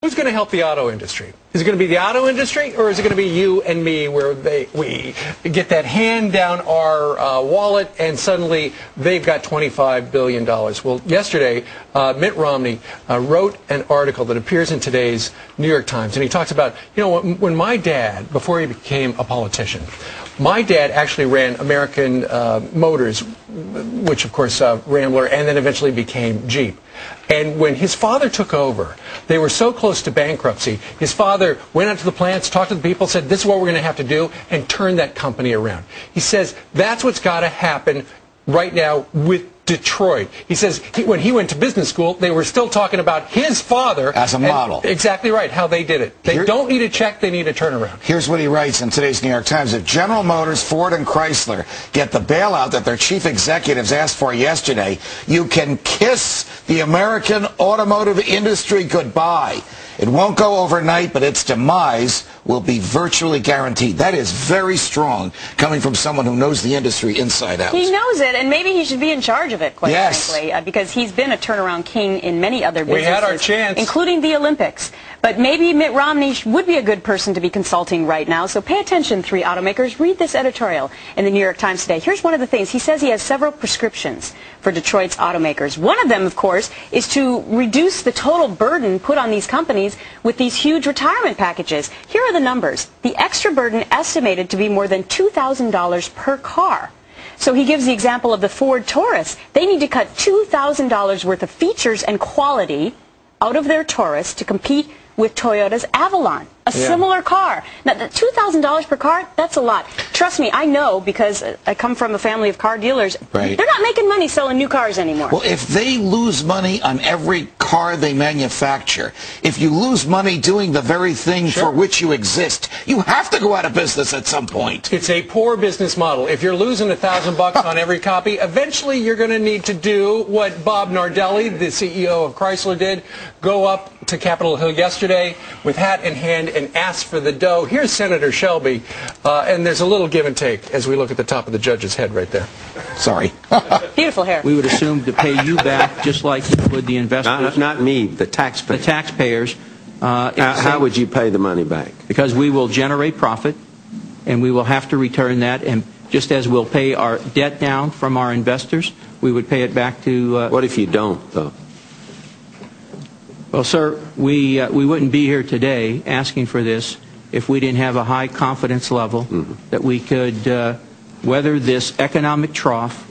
Who's going to help the auto industry? Is it going to be the auto industry, or is it going to be you and me, where we get that hand down our wallet and suddenly they've got $25 billion? Well, yesterday, Mitt Romney wrote an article that appears in today's New York Times, and he talks about, you know, when my dad, before he became a politician, my dad actually ran American Motors, which of course Rambler, and then eventually became Jeep. And when his father took over, they were so close to bankruptcy, his father went out to the plants, talked to the people, said, this is what we're going to have to do, and turned that company around. He says, that's what's got to happen right now with Detroit. He says when he went to business school, they were still talking about his father as a model. Exactly right, how they did it. They don't need a check, they need a turnaround. Here's what he writes in today's New York Times. If General Motors, Ford, and Chrysler get the bailout that their chief executives asked for yesterday, you can kiss the American automotive industry goodbye. It won't go overnight, but its demise will be virtually guaranteed. That is very strong, coming from someone who knows the industry inside out. He knows it, and maybe he should be in charge of it, quite frankly, because he's been a turnaround king in many other businesses. We had our chance. Including the Olympics. But maybe Mitt Romney would be a good person to be consulting right now, so pay attention, three automakers. Read this editorial in the New York Times today. Here's one of the things. He says he has several prescriptions for Detroit's automakers. One of them, of course, is to reduce the total burden put on these companies with these huge retirement packages. Here are the numbers. The extra burden estimated to be more than $2,000 per car. So he gives the example of the Ford Taurus. They need to cut $2,000 worth of features and quality out of their Taurus to compete with Toyota's Avalon, a similar car. Now, the $2,000 per car, that's a lot. Trust me, I know, because I come from a family of car dealers. They're not making money selling new cars anymore. Well, if they lose money on every car they manufacture, if you lose money doing the very thing for which you exist, you have to go out of business at some point. It's a poor business model. If you're losing $1,000 on every copy, eventually you're going to need to do what Bob Nardelli, the CEO of Chrysler, did, go up to Capitol Hill yesterday with hat in hand and ask for the dough. Here's Senator Shelby, and there's a little give and take as we look at the top of the judge's head right there. Sorry. Beautiful hair. We would assume to pay you back just like you would the investors. Not me, the taxpayers. The taxpayers. How would you pay the money back? Because we will generate profit, and we will have to return that. And just as we'll pay our debt down from our investors, we would pay it back to... What if you don't, though? Well, sir, we wouldn't be here today asking for this if we didn't have a high confidence level that we could weather this economic trough,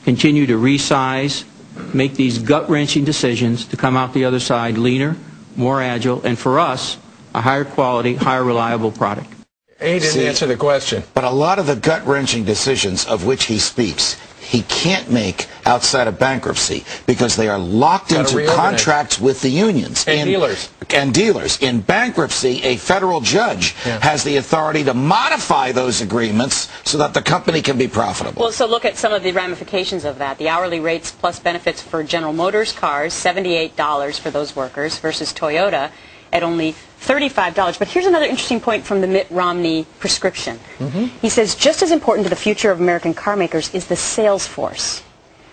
continue to resize, make these gut-wrenching decisions to come out the other side leaner, more agile, and for us, a higher quality, higher reliable product. He didn't answer the question. But a lot of the gut-wrenching decisions of which he speaks, he can't make outside of bankruptcy because they are locked into contracts with the unions and dealers. And dealers. In bankruptcy, a federal judge has the authority to modify those agreements so that the company can be profitable. Well, so look at some of the ramifications of that. The hourly rates plus benefits for General Motors cars, $78 for those workers versus Toyota at only $35. But here's another interesting point from the Mitt Romney prescription. He says just as important to the future of American car makers is the sales force.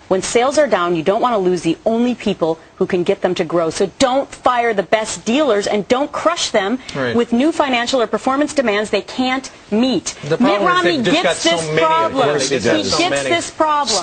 When sales are down, you don't want to lose the only people who can get them to grow. So don't fire the best dealers and don't crush them with new financial or performance demands they can't meet. Mitt Romney gets this problem. He gets this problem.